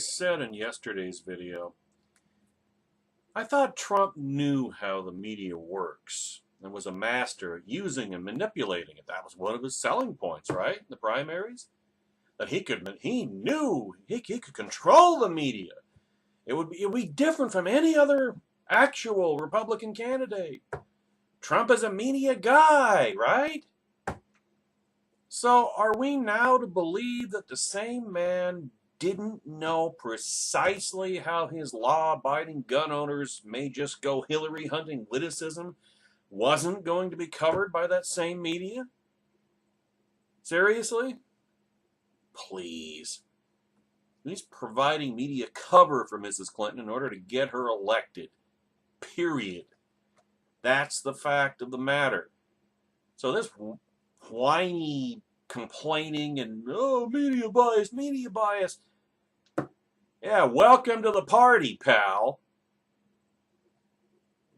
said in yesterday's video, I thought Trump knew how the media works and was a master at using and manipulating it. That was one of his selling points, right? In the primaries? That he knew he could control the media. It would be different from any other actual Republican candidate. Trump is a media guy, right? So are we now to believe that the same man didn't know precisely how his law-abiding gun owners may just go Hillary hunting witticism wasn't going to be covered by that same media? Seriously? Please. He's providing media cover for Mrs. Clinton in order to get her elected. Period. That's the fact of the matter. So this whiny complaining and, oh, media bias. Yeah, welcome to the party, pal.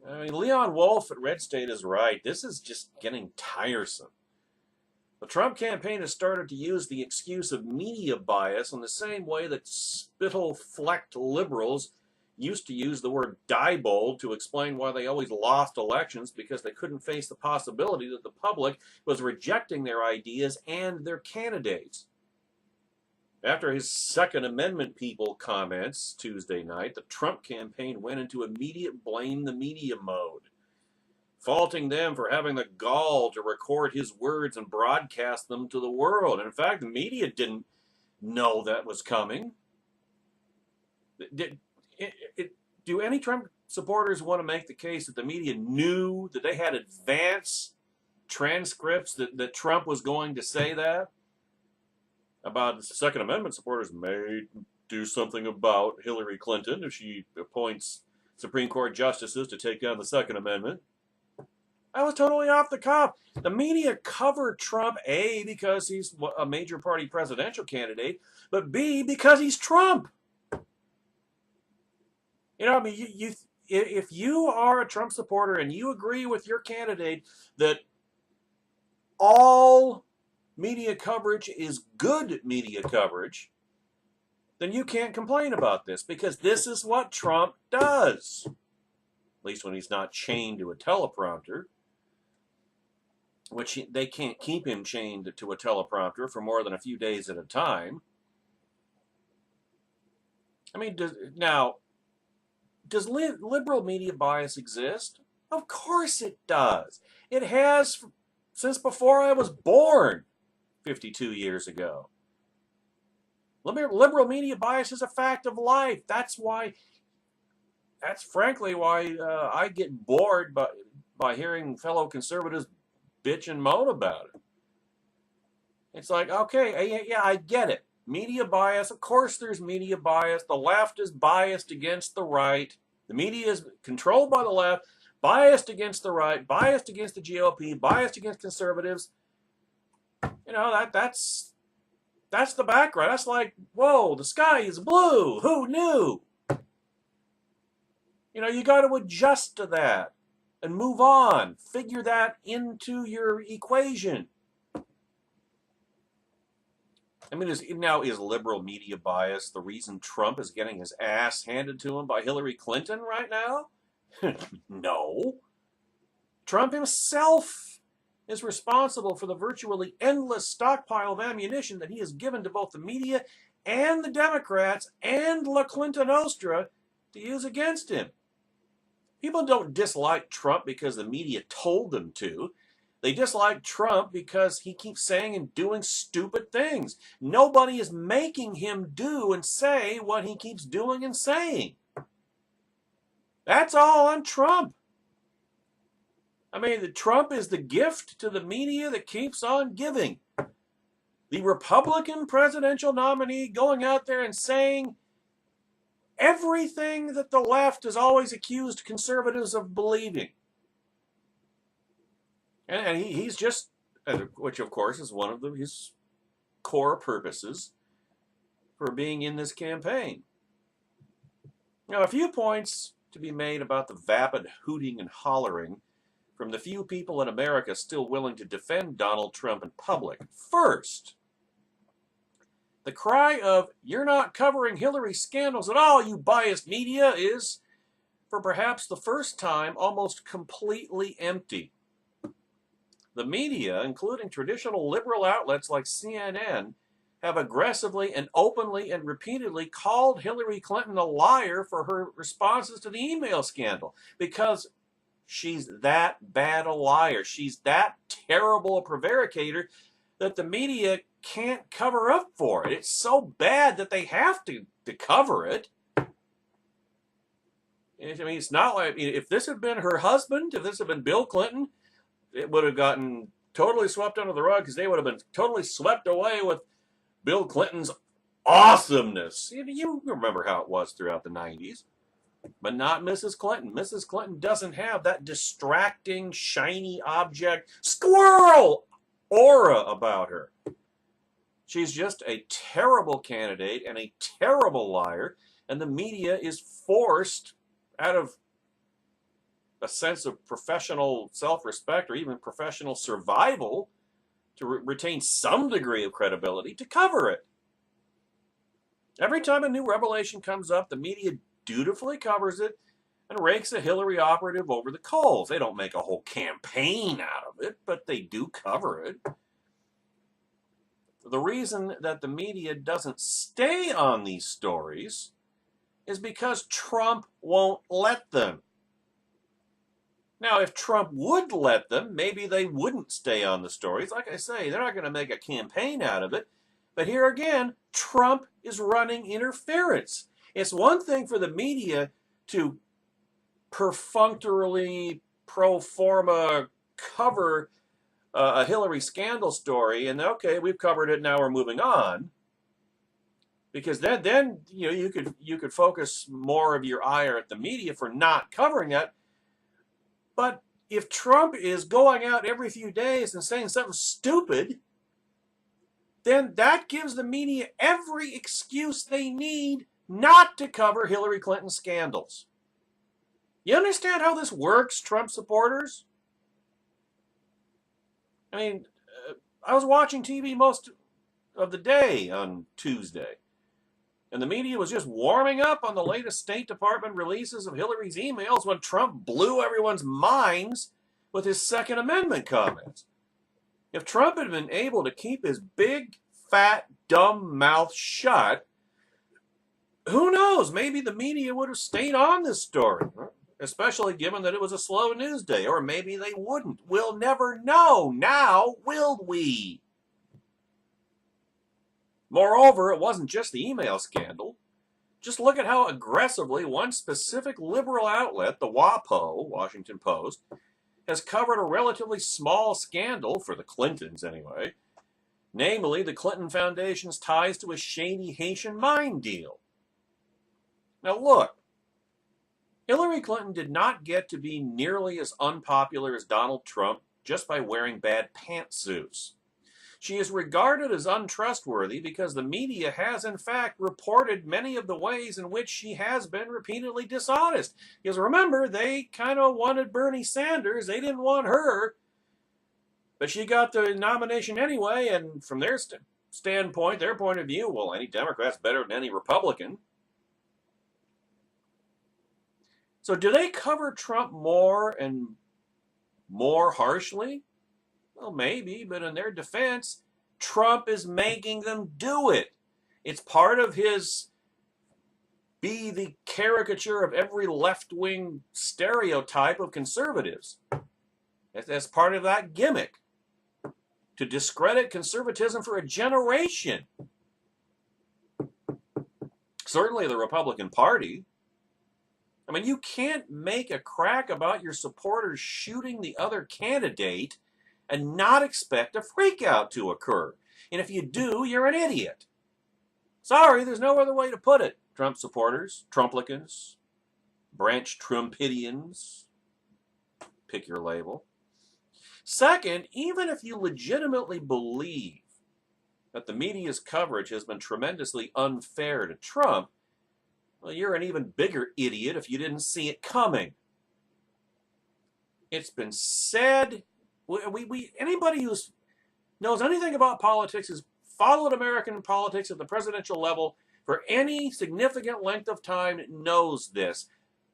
I mean, Leon Wolf at Red State is right. This is just getting tiresome. The Trump campaign has started to use the excuse of media bias in the same way that spittle-flecked liberals used to use the word Diebold to explain why they always lost elections, because they couldn't face the possibility that the public was rejecting their ideas and their candidates. After his Second Amendment people comments Tuesday night, the Trump campaign went into immediate blame the media mode, faulting them for having the gall to record his words and broadcast them to the world. And in fact, the media didn't know that was coming. Do any Trump supporters want to make the case that the media knew, that they had advance transcripts that Trump was going to say that? About the Second Amendment supporters may do something about Hillary Clinton if she appoints Supreme Court justices to take down the Second Amendment. I was totally off the cuff. The media covered Trump, A, because he's a major party presidential candidate, but B, because he's Trump. You know, I mean, if you are a Trump supporter and you agree with your candidate that all media coverage is good media coverage, then you can't complain about this, because this is what Trump does. At least when he's not chained to a teleprompter, which they can't keep him chained to a teleprompter for more than a few days at a time. I mean, does liberal media bias exist? Of course it does. It has since before I was born 52 years ago. Liberal media bias is a fact of life. That's frankly why I get bored by hearing fellow conservatives bitch and moan about it. It's like, okay, yeah, I get it. Media bias, of course there's media bias. The left is biased against the right. The media is controlled by the left, biased against the right, biased against the GOP, biased against conservatives. You know, that's the background. That's like, whoa, the sky is blue. Who knew? You know, you got to adjust to that and move on. Figure that into your equation. I mean, is liberal media bias the reason Trump is getting his ass handed to him by Hillary Clinton right now? No. Trump himself is responsible for the virtually endless stockpile of ammunition that he has given to both the media and the Democrats and La Clinton Nostra to use against him. People don't dislike Trump because the media told them to. They dislike Trump because he keeps saying and doing stupid things. Nobody is making him do and say what he keeps doing and saying. That's all on Trump. I mean, Trump is the gift to the media that keeps on giving. The Republican presidential nominee going out there and saying everything that the left has always accused conservatives of believing. And he's just, which of course is one of his core purposes for being in this campaign. Now, a few points to be made about the vapid hooting and hollering from the few people in America still willing to defend Donald Trump in public. First, The cry of, "You're not covering Hillary scandals at all, you biased media," is, for perhaps the first time, almost completely empty. The media, including traditional liberal outlets like CNN, have aggressively and openly and repeatedly called Hillary Clinton a liar for her responses to the email scandal, because she's that bad a liar. She's that terrible a prevaricator that the media can't cover up for it. It's so bad that they have to cover it. I mean, it's not like, if this had been her husband, if this had been Bill Clinton, it would have gotten totally swept under the rug, because they would have been totally swept away with Bill Clinton's awesomeness. You remember how it was throughout the 90s. But not Mrs. Clinton. Mrs. Clinton doesn't have that distracting, shiny object, squirrel aura about her. She's just a terrible candidate and a terrible liar, and the media is forced, out of a sense of professional self-respect or even professional survival, to retain some degree of credibility, to cover it. Every time a new revelation comes up, the media dutifully covers it and rakes a Hillary operative over the coals. They don't make a whole campaign out of it, but they do cover it. The reason that the media doesn't stay on these stories is because Trump won't let them. Now, if Trump would let them, maybe they wouldn't stay on the stories. Like I say, they're not going to make a campaign out of it. But here again, Trump is running interference. It's one thing for the media to perfunctorily, pro forma cover a Hillary scandal story, and okay, we've covered it, now we're moving on. Because then you could focus more of your ire at the media for not covering that. But if Trump is going out every few days and saying something stupid, then that gives the media every excuse they need not to cover Hillary Clinton scandals. You understand how this works, Trump supporters? I mean, I was watching TV most of the day on Tuesday, and the media was just warming up on the latest State Department releases of Hillary's emails when Trump blew everyone's minds with his Second Amendment comments. If Trump had been able to keep his big, fat, dumb mouth shut, who knows? Maybe the media would have stayed on this story, especially given that it was a slow news day. Or maybe they wouldn't. We'll never know. Now, will we? Moreover, it wasn't just the email scandal. Just look at how aggressively one specific liberal outlet, the WAPO, Washington Post, has covered a relatively small scandal, for the Clintons anyway, namely the Clinton Foundation's ties to a shady Haitian mine deal. Now look, Hillary Clinton did not get to be nearly as unpopular as Donald Trump just by wearing bad pantsuits. She is regarded as untrustworthy because the media has, in fact, reported many of the ways in which she has been repeatedly dishonest. Because remember, they kind of wanted Bernie Sanders. They didn't want her. But she got the nomination anyway, and from their standpoint, their point of view, well, any Democrat's better than any Republican. So do they cover Trump more and more harshly? Well, maybe, but in their defense, Trump is making them do it. It's part of his be the caricature of every left-wing stereotype of conservatives. That's part of that gimmick, to discredit conservatism for a generation. Certainly the Republican Party. I mean, you can't make a crack about your supporters shooting the other candidate and not expect a freakout to occur. And if you do, you're an idiot. Sorry, there's no other way to put it. Trump supporters, Trumplicans, branch Trumpidians, pick your label. Second, even if you legitimately believe that the media's coverage has been tremendously unfair to Trump, well, you're an even bigger idiot if you didn't see it coming. It's been said, anybody who knows anything about politics is followed American politics at the presidential level for any significant length of time knows this.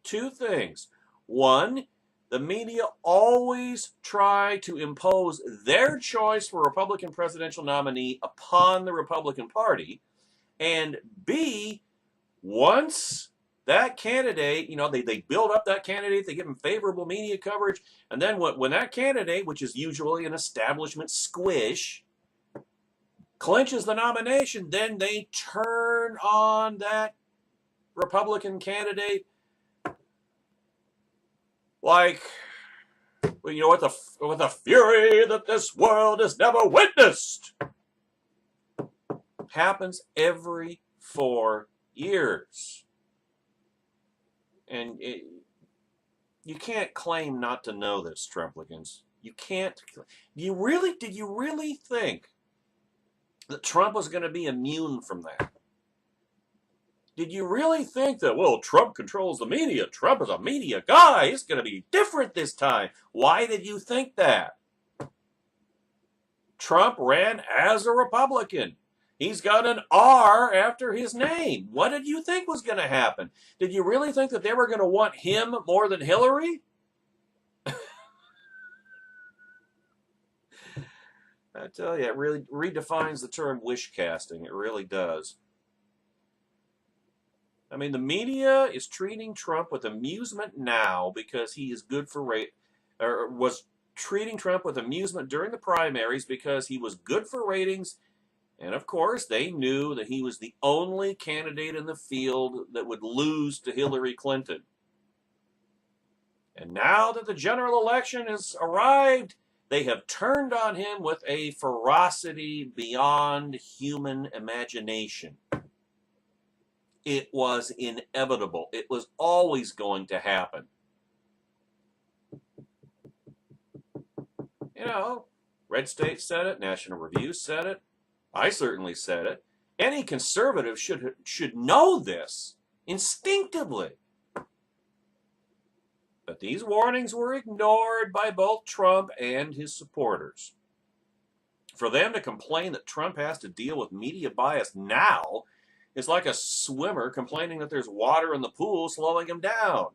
Two things. One, the media always try to impose their choice for Republican presidential nominee upon the Republican Party. And B, once that candidate, they build up that candidate, they give him favorable media coverage, and then when that candidate, which is usually an establishment squish, clinches the nomination, then they turn on that Republican candidate like, with a fury that this world has never witnessed. Happens every 4 years. And you can't claim not to know this, Trumplicans. You can't. Did you really think that Trump was going to be immune from that? Did you really think that, well, Trump controls the media, Trump is a media guy, it's going to be different this time? Why did you think that? Trump ran as a Republican. He's got an R after his name. What did you think was going to happen? Did you really think that they were going to want him more than Hillary? I tell you, it really redefines the term wish casting. It really does. I mean, the media is treating Trump with amusement now because he is good for or was treating Trump with amusement during the primaries because he was good for ratings. And of course, they knew that he was the only candidate in the field that would lose to Hillary Clinton. And now that the general election has arrived, they have turned on him with a ferocity beyond human imagination. It was inevitable. It was always going to happen. Red State said it, National Review said it, I certainly said it. Any conservative should know this instinctively. But these warnings were ignored by both Trump and his supporters. For them to complain that Trump has to deal with media bias now is like a swimmer complaining that there's water in the pool slowing him down.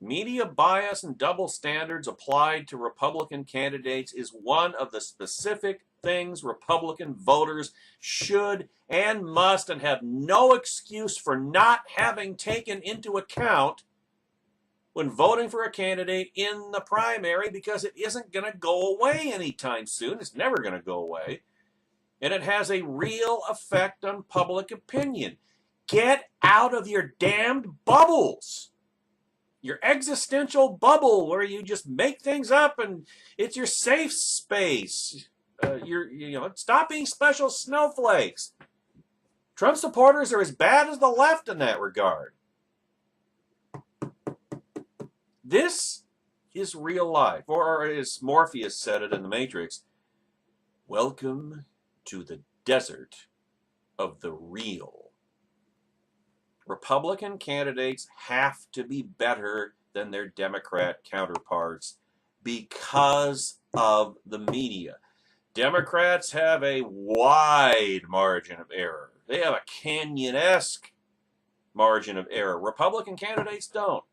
Media bias and double standards applied to Republican candidates is one of the specific things Republican voters should and must and have no excuse for not having taken into account when voting for a candidate in the primary, because it isn't going to go away anytime soon. It's never going to go away. And it has a real effect on public opinion. Get out of your damned bubbles. Your existential bubble where you just make things up and it's your safe space. Stop being special snowflakes. Trump supporters are as bad as the left in that regard. This is real life, or as Morpheus said it in The Matrix, welcome to the desert of the real. Republican candidates have to be better than their Democrat counterparts because of the media. Democrats have a wide margin of error. They have a canyon-esque margin of error. Republican candidates don't.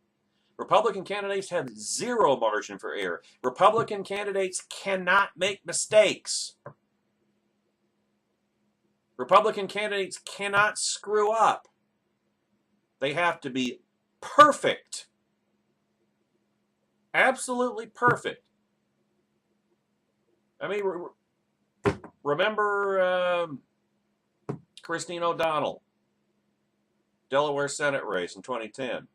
Republican candidates have zero margin for error. Republican candidates cannot make mistakes. Republican candidates cannot screw up. They have to be perfect. Absolutely perfect. I mean, remember Christine O'Donnell, Delaware Senate race in 2010.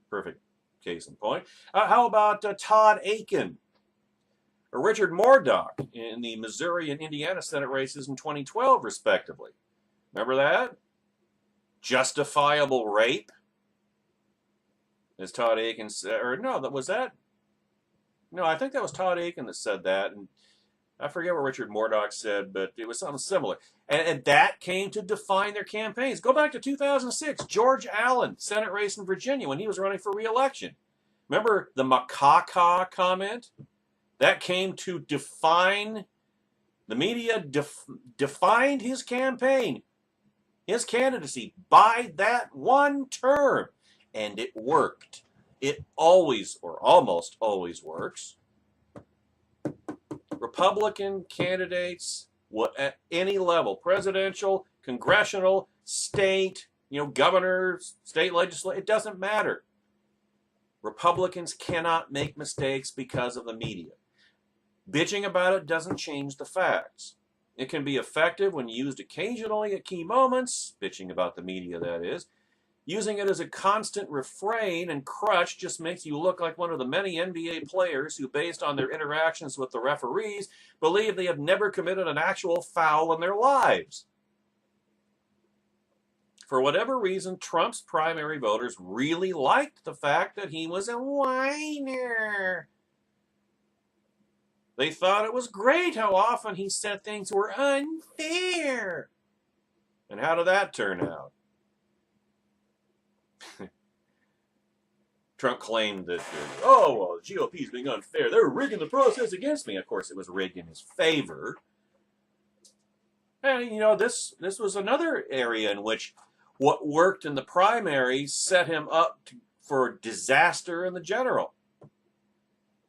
Perfect case in point. How about Todd Akin or Richard Mourdock in the Missouri and Indiana Senate races in 2012, respectively? Remember that? Justifiable rape, as Todd Akin said, or no, that was that. No, I think that was Todd Akin that said that, and I forget what Richard Mourdock said, but it was something similar. And that came to define their campaigns. Go back to 2006, George Allen, Senate race in Virginia, when he was running for re-election. Remember the macaca comment? That came to define The media defined his campaign, his candidacy, by that one term, and it worked. It always, or almost always, works. Republican candidates, at any level, presidential, congressional, state, governors, state legislature, it doesn't matter. Republicans cannot make mistakes because of the media. Bitching about it doesn't change the facts. It can be effective when used occasionally at key moments, bitching about the media, that is. Using it as a constant refrain and crutch just makes you look like one of the many NBA players who, based on their interactions with the referees, believe they have never committed an actual foul in their lives. For whatever reason, Trump's primary voters really liked the fact that he was a whiner. They thought it was great how often he said things were unfair. And how did that turn out? Trump claimed that, the GOP is being unfair. They're rigging the process against me. Of course, it was rigged in his favor. And, this was another area in which what worked in the primaries set him up for disaster in the general.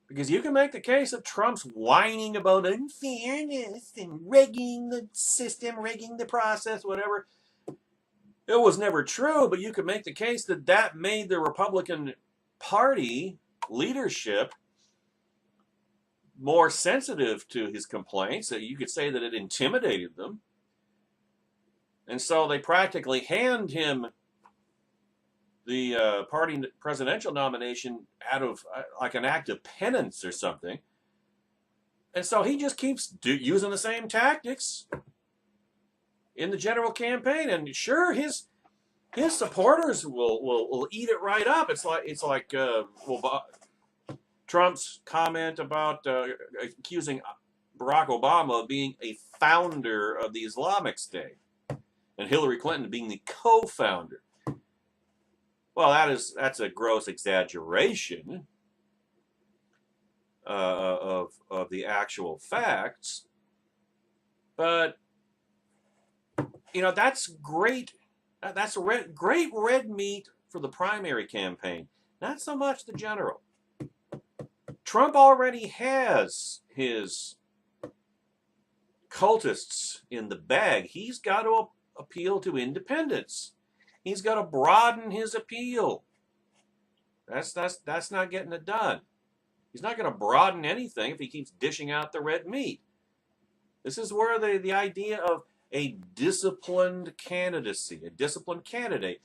Because you can make the case of Trump's whining about unfairness and rigging the system, rigging the process, whatever. It was never true, but you could make the case that that made the Republican Party leadership more sensitive to his complaints. So you could say that it intimidated them. And so they practically hand him the party presidential nomination out of like an act of penance or something. And so he just keeps using the same tactics in the general campaign. And sure, his supporters will eat it right up. It's like Trump's comment about accusing Barack Obama of being a founder of the Islamic State and Hillary Clinton being the co-founder. Well, that's a gross exaggeration of the actual facts, but that's great. That's great red meat for the primary campaign. Not so much the general. Trump already has his cultists in the bag. He's got to appeal to independents. He's got to broaden his appeal. That's not getting it done. He's not going to broaden anything if he keeps dishing out the red meat. This is where the idea of a disciplined candidacy, a disciplined candidate,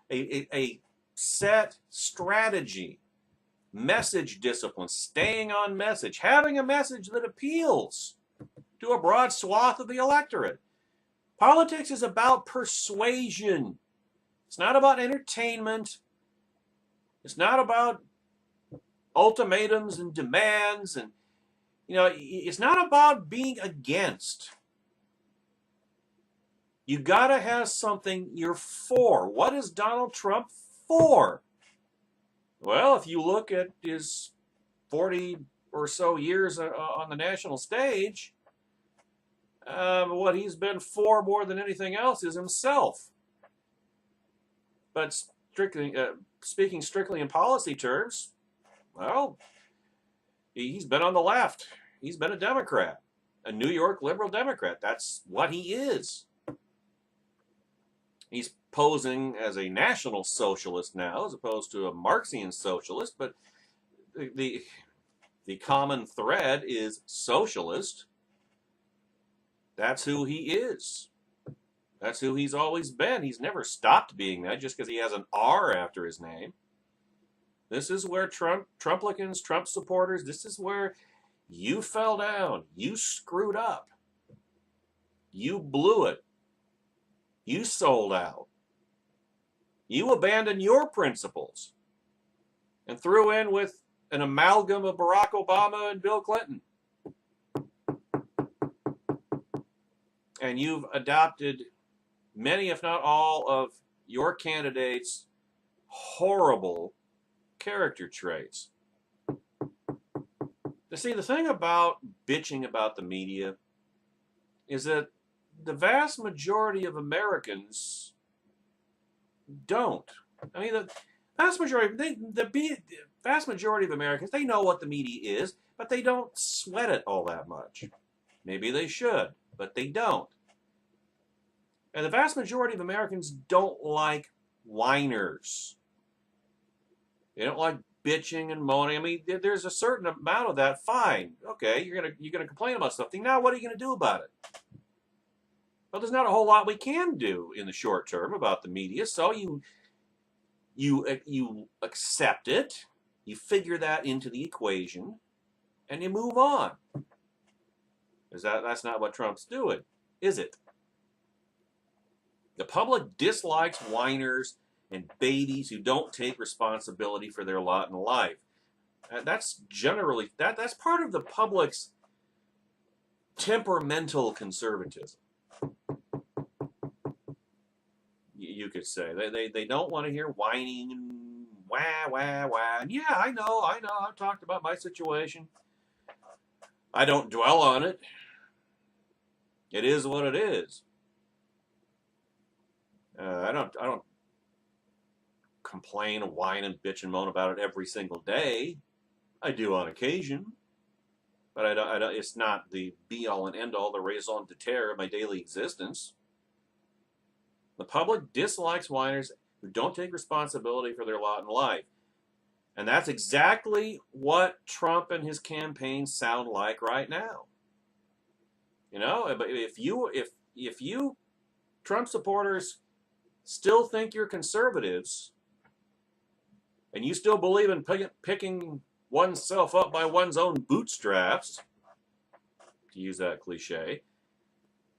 a set strategy, message discipline, staying on message, having a message that appeals to a broad swath of the electorate. Politics is about persuasion. It's not about entertainment. It's not about ultimatums and demands. And, it's not about being against. You got to have something you're for. What is Donald Trump for? Well, if you look at his 40 or so years on the national stage, what he's been for more than anything else is himself. But speaking strictly in policy terms, well, he's been on the left. He's been a Democrat, a New York liberal Democrat. That's what he is. He's posing as a national socialist now, as opposed to a Marxian socialist. But the common thread is socialist. That's who he is. That's who he's always been. He's never stopped being that just because he has an R after his name. This is where Trumplicans, Trump supporters, this is where you fell down. You screwed up. You blew it. You sold out. You abandoned your principles and threw in with an amalgam of Barack Obama and Bill Clinton. And you've adopted many, if not all, of your candidates' horrible character traits. You see, the thing about bitching about the media is that the vast majority of Americans don't. I mean, the vast majority, the vast majority of Americans, they know what the media is, but they don't sweat it all that much. Maybe they should, but they don't. And the vast majority of Americans don't like whiners. They don't like bitching and moaning. I mean, there's a certain amount of that. Fine, okay, you're gonna complain about something. Now, what are you gonna do about it? Well, there's not a whole lot we can do in the short term about the media. So you accept it, you figure that into the equation, and you move on. Is that's not what Trump's doing, is it? The public dislikes whiners and babies who don't take responsibility for their lot in life. That's generally that's part of the public's temperamental conservatism. You could say they don't want to hear whining and wah wah wah. And yeah, I know. I've talked about my situation. I don't dwell on it. It is what it is. I don't complain, whine, and bitch and moan about it every single day. I do on occasion, but I don't. It's not the be all and end all, the raison d'etre of my daily existence. The public dislikes whiners who don't take responsibility for their lot in life, and that's exactly what Trump and his campaign sound like right now. You know, if you Trump supporters still think you're conservatives, and you still believe in picking oneself up by one's own bootstraps, to use that cliche,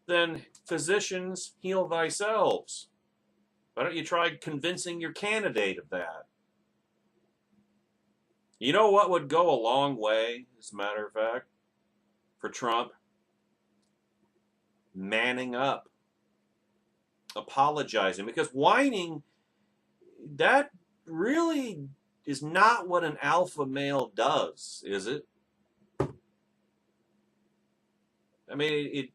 then physicians, heal thyselves. Why don't you try convincing your candidate of that? You know what would go a long way, as a matter of fact, for Trump? Manning up. Apologizing. Because whining, that really is not what an alpha male does, is it? I mean,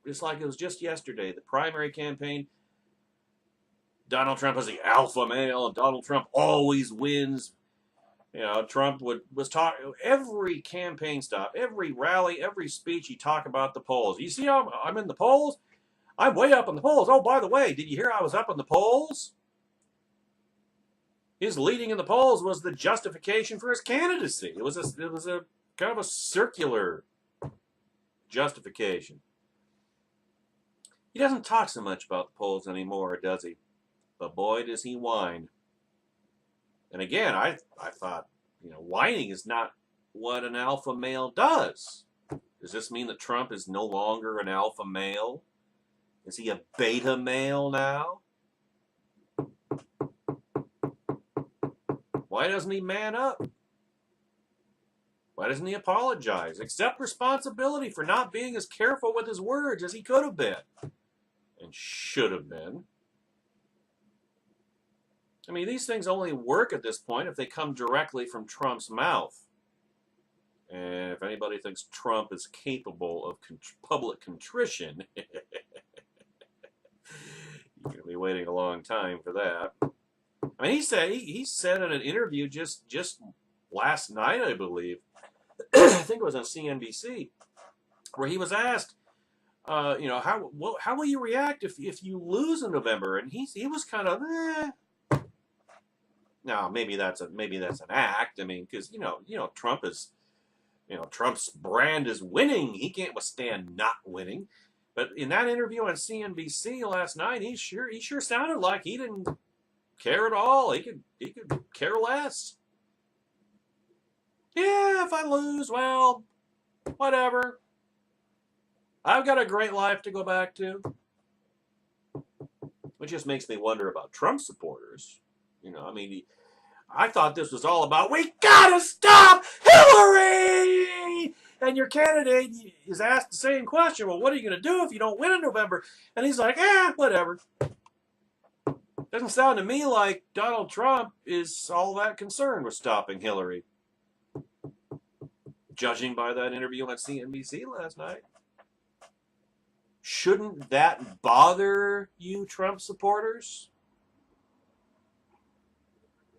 it's like it was just yesterday, the primary campaign. Donald Trump is the alpha male, and Donald Trump always wins. You know, Trump was talking every campaign stop, every rally, every speech. He talked about the polls. You see, I'm in the polls. I'm way up in the polls. Oh, by the way, did you hear I was up in the polls? His leading in the polls was the justification for his candidacy. It was a kind of a circular justification. He doesn't talk so much about the polls anymore, does he? But boy, does he whine. And again, I thought, you know, whining is not what an alpha male does. Does this mean that Trump is no longer an alpha male? Is he a beta male now? Why doesn't he man up? Why doesn't he apologize? Accept responsibility for not being as careful with his words as he could have been and should have been. I mean, these things only work at this point if they come directly from Trump's mouth. And if anybody thinks Trump is capable of public contrition, you're going to be waiting a long time for that. I mean, he said in an interview just last night, I believe, I think it was on CNBC, where he was asked, you know, how will you react if you lose in November? And he was kind of, Now maybe that's an act. I mean, because you know Trump is, Trump's brand is winning. He can't withstand not winning. But in that interview on CNBC last night, he sure sounded like he didn't care at all. He could care less. Yeah, if I lose, well, whatever. I've got a great life to go back to. Which just makes me wonder about Trump supporters. You know, I mean, I thought this was all about, we gotta stop Hillary! And your candidate is asked the same question, well, what are you going to do if you don't win in November? And he's like, whatever. Doesn't sound to me like Donald Trump is all that concerned with stopping Hillary. Judging by that interview on CNBC last night. Shouldn't that bother you, Trump supporters?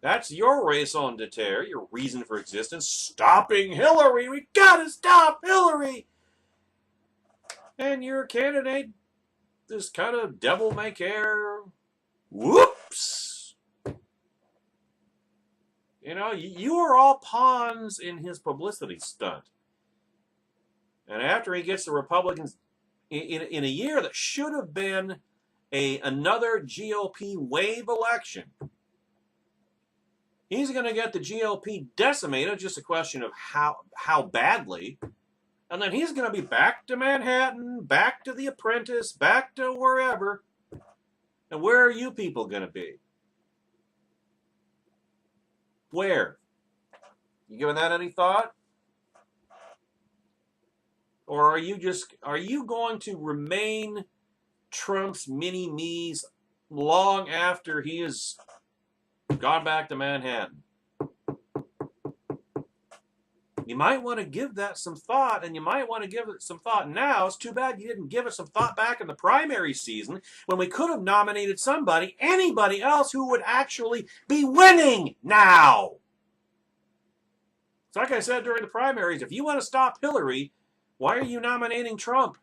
That's your raison d'etre, your reason for existence. Stopping Hillary. We gotta stop Hillary. And your candidate, this kind of devil-may-care, whoops. You know, you are all pawns in his publicity stunt. And after he gets the Republicans in a year that should have been another GOP wave election, he's going to get the GOP decimated, just a question of how badly. And then he's going to be back to Manhattan, back to The Apprentice, back to wherever. And where are you people going to be? Where? You giving that any thought? Or are you going to remain Trump's mini-me's long after he has gone back to Manhattan? You might want to give that some thought, and you might want to give it some thought now. It's too bad you didn't give it some thought back in the primary season when we could have nominated anybody else who would actually be winning now. So like I said during the primaries, if you want to stop Hillary, why are you nominating Trump?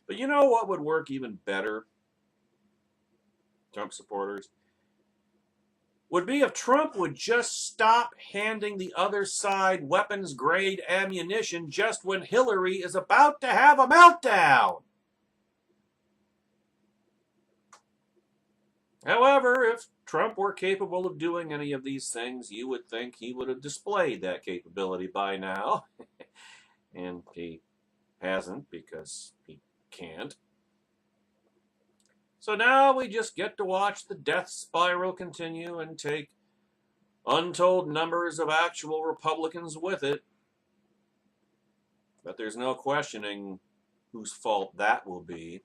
But you know what would work even better, Trump supporters? Would be if Trump would just stop handing the other side weapons-grade ammunition just when Hillary is about to have a meltdown. However, if Trump were capable of doing any of these things, you would think he would have displayed that capability by now. And he hasn't because he can't. So now we just get to watch the death spiral continue and take untold numbers of actual Republicans with it. But there's no questioning whose fault that will be.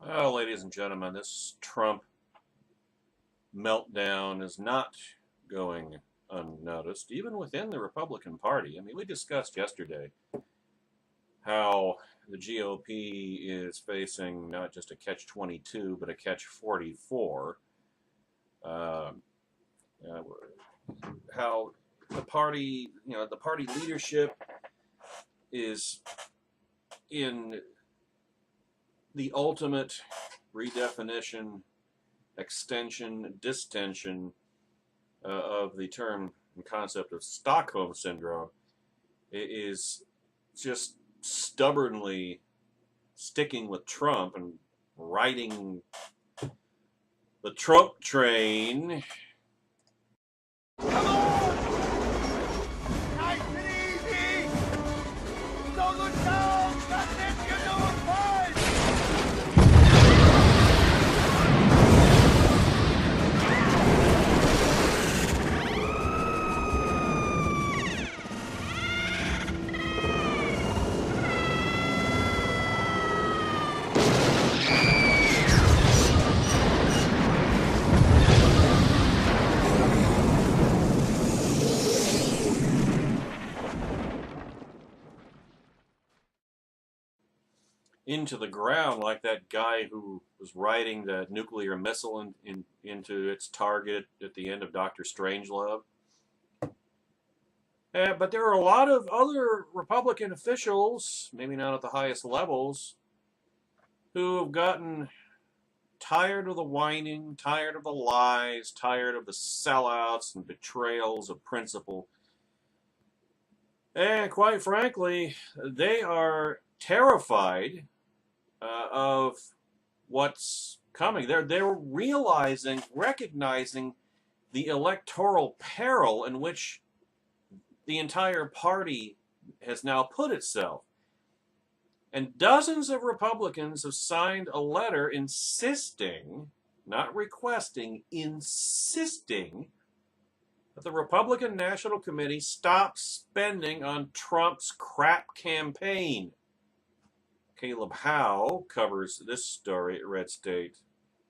Well, ladies and gentlemen, this Trump meltdown is not going unnoticed, even within the Republican Party. I mean, we discussed yesterday how the GOP is facing not just a catch-22, but a catch-44. How the party leadership is in the ultimate redefinition, extension, distension of the term and concept of Stockholm Syndrome. It is just stubbornly sticking with Trump and riding the Trump train. Come on! Nice and easy! Don't look down! That's it! You're doing fine! Into the ground like that guy who was riding the nuclear missile into its target at the end of Dr. Strangelove. But there are a lot of other Republican officials, maybe not at the highest levels, who have gotten tired of the whining, tired of the lies, tired of the sellouts and betrayals of principle. And quite frankly, they are terrified of what's coming. They're recognizing the electoral peril in which the entire party has now put itself. And dozens of Republicans have signed a letter insisting, not requesting, insisting that the Republican National Committee stop spending on Trump's crap campaign. Caleb Howe covers this story at Red State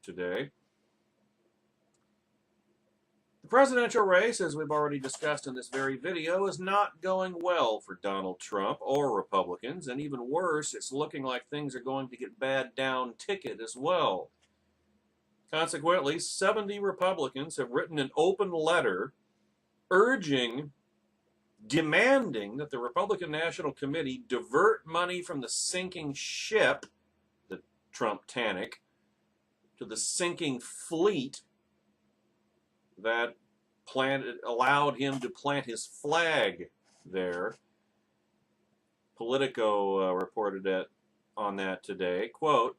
today. The presidential race, as we've already discussed in this very video, is not going well for Donald Trump or Republicans, and even worse, it's looking like things are going to get bad down ticket as well. Consequently, 70 Republicans have written an open letter demanding that the Republican National Committee divert money from the sinking ship, the Trump-tanic, to the sinking fleet that allowed him to plant his flag there. Politico reported on that today. Quote,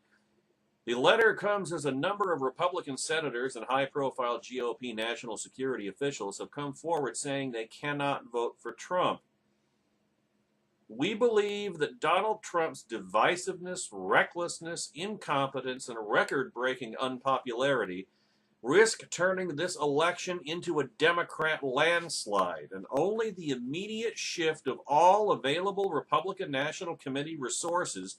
the letter comes as a number of Republican senators and high-profile GOP national security officials have come forward saying they cannot vote for Trump. We believe that Donald Trump's divisiveness, recklessness, incompetence, and record-breaking unpopularity risk turning this election into a Democrat landslide, and only the immediate shift of all available Republican National Committee resources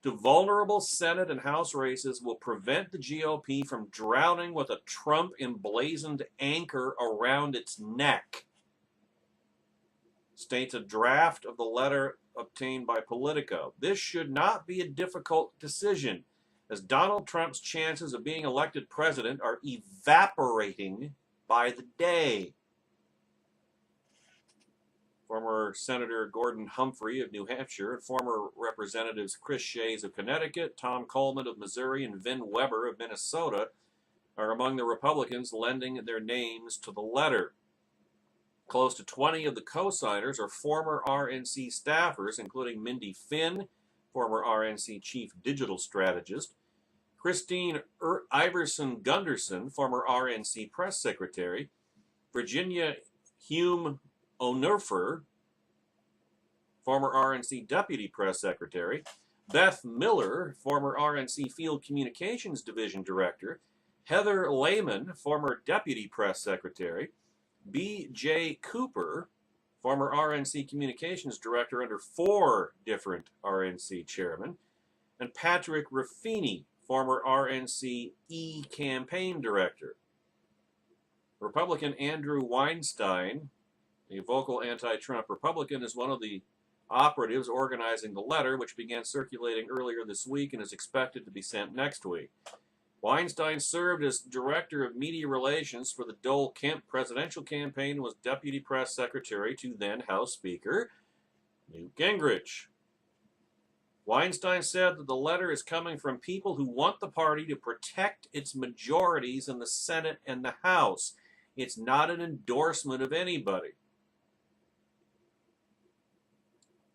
to vulnerable Senate and House races will prevent the GOP from drowning with a Trump-emblazoned anchor around its neck, states a draft of the letter obtained by Politico. This should not be a difficult decision, as Donald Trump's chances of being elected president are evaporating by the day. Former Senator Gordon Humphrey of New Hampshire and former Representatives Chris Shays of Connecticut, Tom Coleman of Missouri, and Vin Weber of Minnesota are among the Republicans lending their names to the letter. Close to 20 of the co-signers are former RNC staffers, including Mindy Finn, former RNC chief digital strategist, Christine Iverson Gunderson, former RNC press secretary, Virginia Hume Onerfer, former RNC deputy press secretary, Beth Miller, former RNC field communications division director, Heather Lehman, former deputy press secretary, B.J. Cooper, former RNC communications director under 4 different RNC chairmen, and Patrick Ruffini, former RNC campaign director. Republican Andrew Weinstein, a vocal anti-Trump Republican, is one of the operatives organizing the letter, which began circulating earlier this week and is expected to be sent next week. Weinstein served as director of media relations for the Dole Kemp presidential campaign and was deputy press secretary to then House Speaker Newt Gingrich. Weinstein said that the letter is coming from people who want the party to protect its majorities in the Senate and the House. It's not an endorsement of anybody.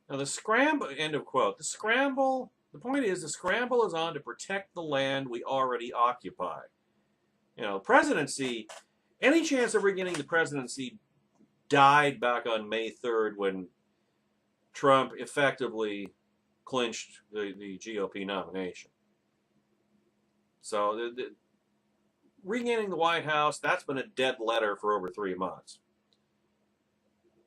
Now the scramble, end of quote. The point is the scramble is on to protect the land we already occupy. You know, presidency, any chance of regaining the presidency died back on May 3rd when Trump effectively clinched the GOP nomination. So regaining the White House, that's been a dead letter for over 3 months.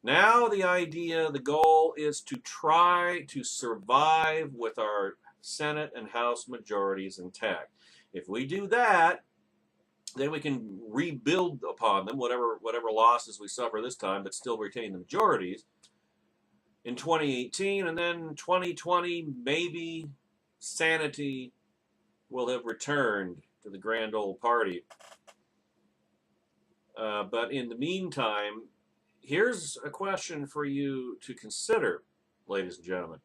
Now the goal is to try to survive with our Senate and House majorities intact. If we do that, then we can rebuild upon them, whatever losses we suffer this time, but still retain the majorities in 2018, and then 2020, maybe sanity will have returned to the grand old party. But in the meantime, here's a question for you to consider, ladies and gentlemen.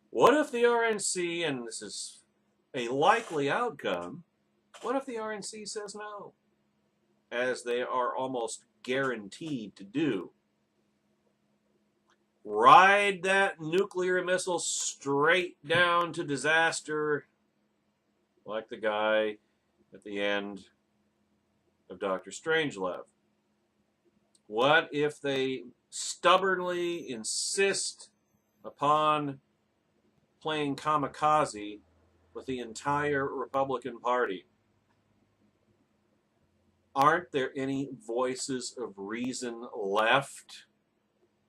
What if the RNC, and this is a likely outcome, what if the RNC says no, as they are almost guaranteed to do? Ride that nuclear missile straight down to disaster, like the guy at the end of Dr. Strangelove. What if they stubbornly insist upon playing kamikaze with the entire Republican Party? Aren't there any voices of reason left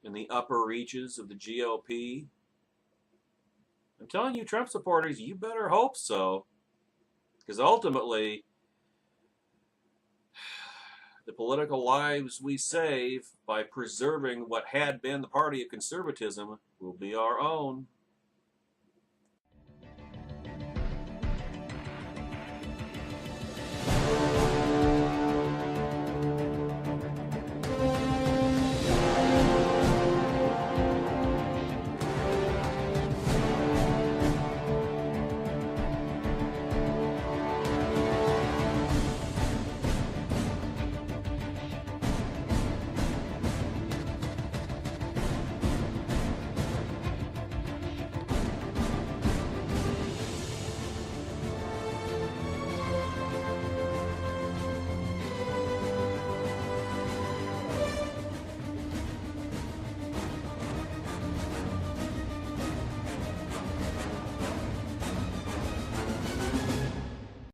in the upper reaches of the GOP? I'm telling you, Trump supporters, you better hope so. Because ultimately, The political lives we save by preserving what had been the party of conservatism will be our own.